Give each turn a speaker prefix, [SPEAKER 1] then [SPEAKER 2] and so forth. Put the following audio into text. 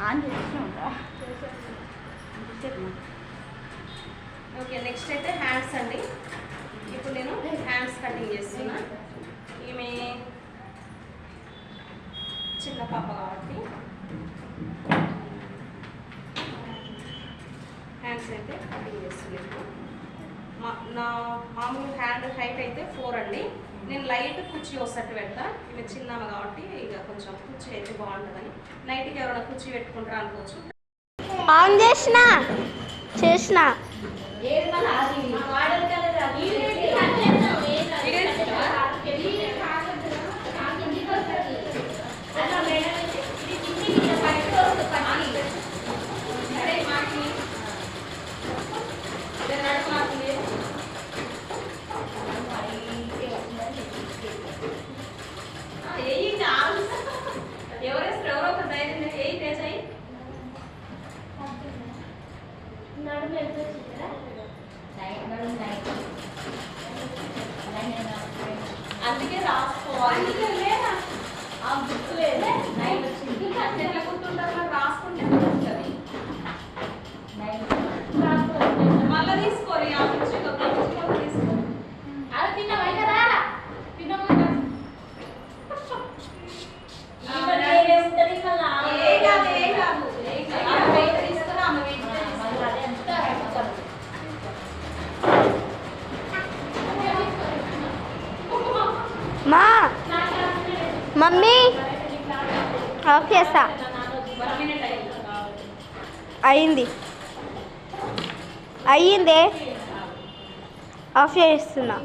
[SPEAKER 1] On చేసి ఉంటా.
[SPEAKER 2] Okay, next అయితే హ్యాండ్స్ అండి. ఇప్పుడు నేను హ్యాండ్స్ కటింగ్ చేస్తున్నా. ఈమె చిన్న పాప కాబట్టి హ్యాండ్స్ అయితే కటింగ్ చేస్తున్నాను. నా మామూలు హ్యాండ్ హైట్ అయితే 4 అండి. నేను లైట్ కుర్చీ వస్తట్టు పెడతా. ఈమె చిన్నమ్మ కాబట్టి ఇక కొంచెం కుర్చీ అయితే బాగుంటుందని. నైట్కి ఎవరైనా కుర్చీ పెట్టుకుంటారా అనుకోవచ్చు.
[SPEAKER 3] ఆన్ చేసిన
[SPEAKER 2] ఎవరో ఒక ధైర్యం ఏ తేజాయి అందుకే రాసుకోవాలి. లేదా ఆ బుక్ లేదా నైట్ వచ్చింది ఎట్లా గుర్తుంటారు మరి రాసుకుంటే ఉంటుంది. మళ్ళీ తీసుకోవాలి ఆ బుక్స్ తీసుకో. అది తిన్నవైనా
[SPEAKER 3] మమ్మీ ఆఫ్ చేస్తా. అయ్యిందే ఆఫ్ చేస్తున్నా.